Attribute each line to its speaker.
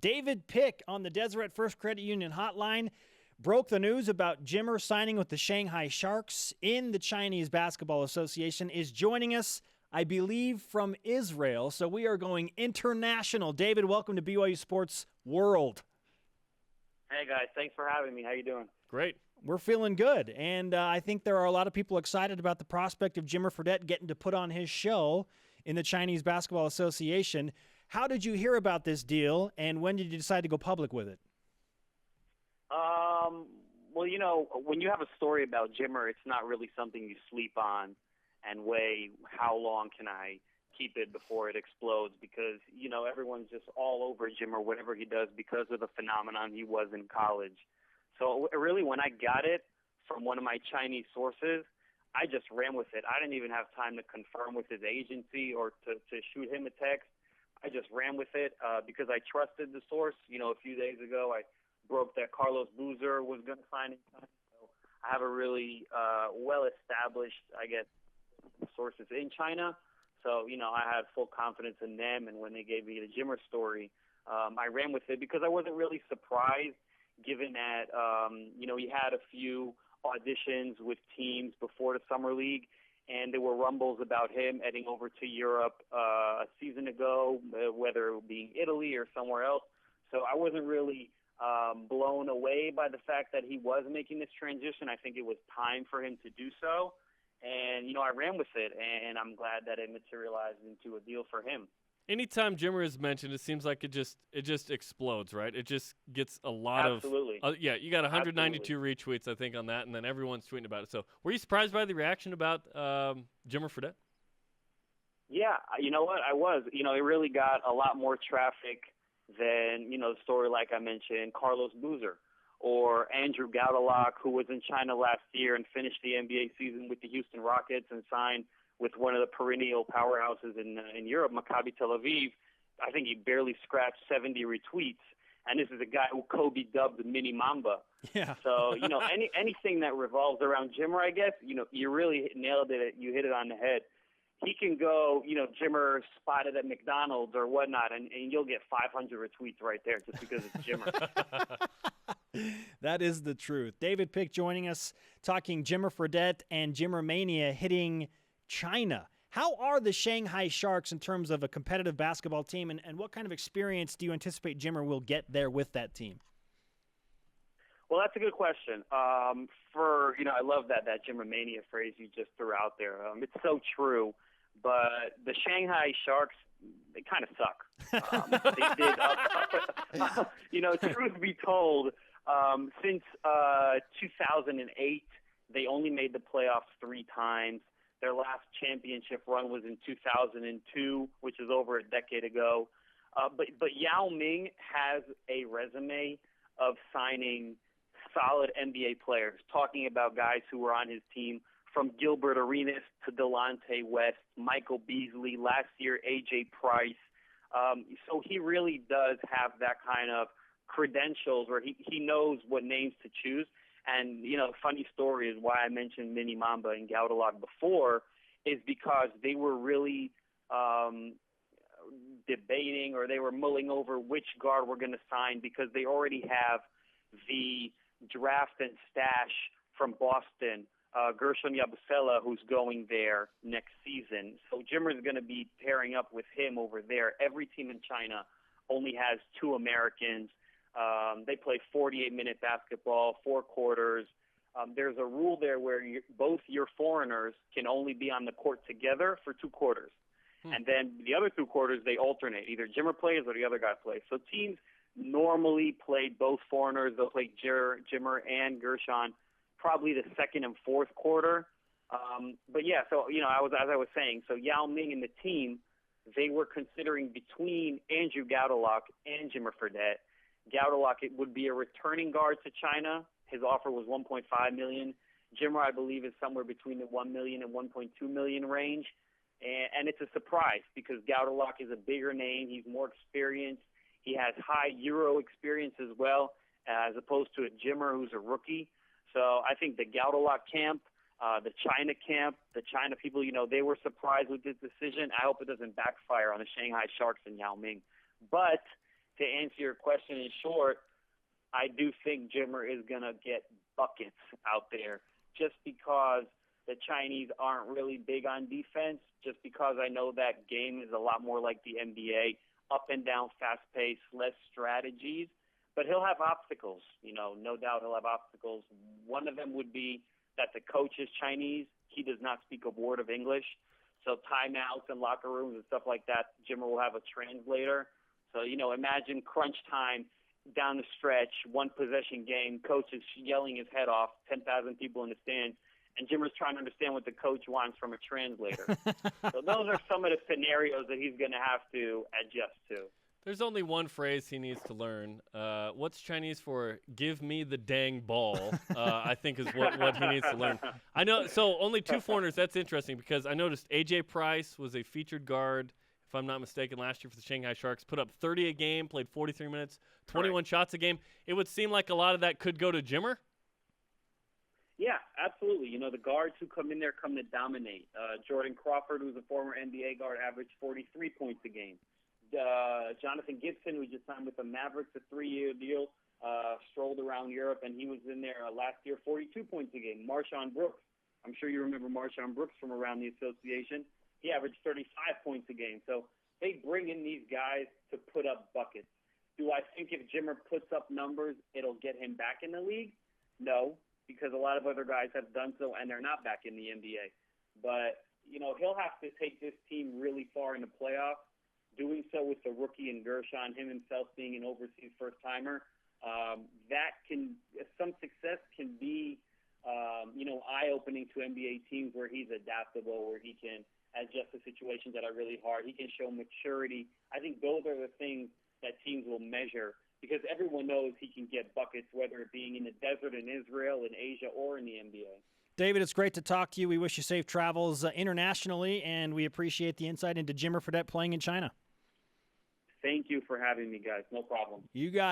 Speaker 1: David Pick on the Deseret First Credit Union hotline broke the news about Jimmer signing with the Shanghai Sharks in the Chinese Basketball Association, is joining us, I believe, from Israel. So we are going international. David, welcome to BYU Sports World.
Speaker 2: Hey, guys. Thanks for having me. How you doing?
Speaker 3: Great.
Speaker 1: We're feeling good, and I think there are a lot of people excited about the prospect of Jimmer Fredette getting to put on his show in the Chinese Basketball Association. How did you hear about this deal, and when did you decide to go public with it?
Speaker 2: Well, you know, when you have a story about Jimmer, it's not really something you sleep on and weigh how long can I keep it before it explodes, because, you know, everyone's just all over Jimmer, whatever he does, because of the phenomenon he was in college. So really, when I got it from one of my Chinese sources, I just ran with it. I didn't even have time to confirm with his agency or to shoot him a text. I just ran with it because I trusted the source. You know, a few days ago, I broke that Carlos Boozer was going to sign in China. So I have a really well-established, I guess, sources in China. So, you know, I had full confidence in them. And when they gave me the Jimmer story, I ran with it because I wasn't really surprised, given that, you know, he had a few auditions with teams before the Summer League, and there were rumbles about him heading over to Europe a season ago, whether it being Italy or somewhere else. So I wasn't really blown away by the fact that he was making this transition. I think it was time for him to do so. And, you know, I ran with it, and I'm glad that it materialized into a deal for him.
Speaker 3: Anytime Jimmer is mentioned, it seems like it just explodes, right? It just gets a lot
Speaker 2: Absolutely.
Speaker 3: of yeah. You got 192 retweets, I think, on that, and then everyone's tweeting about it. So, were you surprised by the reaction about Jimmer Fredette?
Speaker 2: Yeah, you know what? I was. You know, it really got a lot more traffic than, you know, the story like I mentioned, Carlos Boozer or Andrew Gaudelak, who was in China last year and finished the NBA season with the Houston Rockets and signed with one of the perennial powerhouses in Europe, Maccabi Tel Aviv. I think he barely scratched 70 retweets. And this is a guy who Kobe dubbed the Mini Mamba.
Speaker 1: Yeah.
Speaker 2: So, you know, anything that revolves around Jimmer, I guess, you know, you really nailed it. You hit it on the head. He can go, you know, Jimmer spotted at McDonald's or whatnot, and you'll get 500 retweets right there just because it's Jimmer.
Speaker 1: That is the truth. David Pick joining us, talking Jimmer Fredette and Jimmer Mania hitting China. How are the Shanghai Sharks in terms of a competitive basketball team, and what kind of experience do you anticipate Jimmer will get there with that team?
Speaker 2: Well, that's a good question. You know, I love that Jimmer Mania phrase you just threw out there. It's so true. But the Shanghai Sharks, they kind of suck. They did. You know, truth be told, since 2008, they only made the playoffs 3 times. Their last championship run was in 2002, which is over a decade ago. But Yao Ming has a resume of signing solid NBA players, talking about guys who were on his team, from Gilbert Arenas to Delonte West, Michael Beasley, last year A.J. Price. So he really does have that kind of credentials where he knows what names to choose. And, you know, funny story is why I mentioned Mini Mamba and Gaudelak before is because they were really debating, or they were mulling over which guard we're going to sign, because they already have the draft and stash from Boston, Gershon Yabusele, who's going there next season. So Jimmer is going to be pairing up with him over there. Every team in China only has 2 Americans. They play 48-minute basketball, 4 quarters. There's a rule there where both your foreigners can only be on the court together for 2 quarters. And then the other 2 quarters, they alternate. Either Jimmer plays or the other guy plays. So teams normally play both foreigners. They'll play Jimmer and Gershon probably the 2nd and 4th quarter. But, yeah, so, you know, as I was saying, so Yao Ming and the team, they were considering between Andrew Gaudelak and Jimmer Fredette. Gaudelak, it would be a returning guard to China. His offer was $1.5 million. Jimmer, I believe, is somewhere between the $1 million and $1.2 million range. And it's a surprise because Gaudelak is a bigger name. He's more experienced. He has high Euro experience as well, as opposed to a Jimmer who's a rookie. So I think the Gaudelak camp, the China people, you know, they were surprised with this decision. I hope it doesn't backfire on the Shanghai Sharks and Yao Ming. But to answer your question in short, I do think Jimmer is going to get buckets out there just because the Chinese aren't really big on defense, just because I know that game is a lot more like the NBA, up and down, fast-paced, less strategies. But he'll have obstacles, no doubt he'll have obstacles. One of them would be that the coach is Chinese. He does not speak a word of English. So timeouts and locker rooms and stuff like that, Jimmer will have a translator. So, imagine crunch time down the stretch, one possession game, coach is yelling his head off, 10,000 people in the stands, and Jimmer's trying to understand what the coach wants from a translator. So those are some of the scenarios that he's going to have to adjust to.
Speaker 3: There's only one phrase he needs to learn. What's Chinese for "give me the dang ball"? I think is what he needs to learn. I know. So only 2 foreigners. That's interesting because I noticed A.J. Price was a featured guard, if I'm not mistaken, last year for the Shanghai Sharks. Put up 30 a game, played 43 minutes, 21 shots a game. It would seem like a lot of that could go to Jimmer.
Speaker 2: Yeah, absolutely. The guards who come in there come to dominate. Jordan Crawford, who's a former NBA guard, averaged 43 points a game. Jonathan Gibson, who just signed with the Mavericks, a 3-year deal, strolled around Europe, and he was in there last year, 42 points a game. Marshawn Brooks, I'm sure you remember Marshawn Brooks from around the association. He averaged 35 points a game. So they bring in these guys to put up buckets. Do I think if Jimmer puts up numbers, it'll get him back in the league? No, because a lot of other guys have done so, and they're not back in the NBA. But, he'll have to take this team really far in the playoffs. Doing so with the rookie and Gershon, him himself being an overseas first-timer, some success can be, eye-opening to NBA teams where he's adaptable, where he can adjust to situations that are really hard. He can show maturity. I think those are the things that teams will measure because everyone knows he can get buckets, whether it being in the desert in Israel, in Asia, or in the NBA.
Speaker 1: David, it's great to talk to you. We wish you safe travels internationally, and we appreciate the insight into Jimmer Fredette playing in China.
Speaker 2: Thank you for having me, guys. No problem.
Speaker 1: You got it.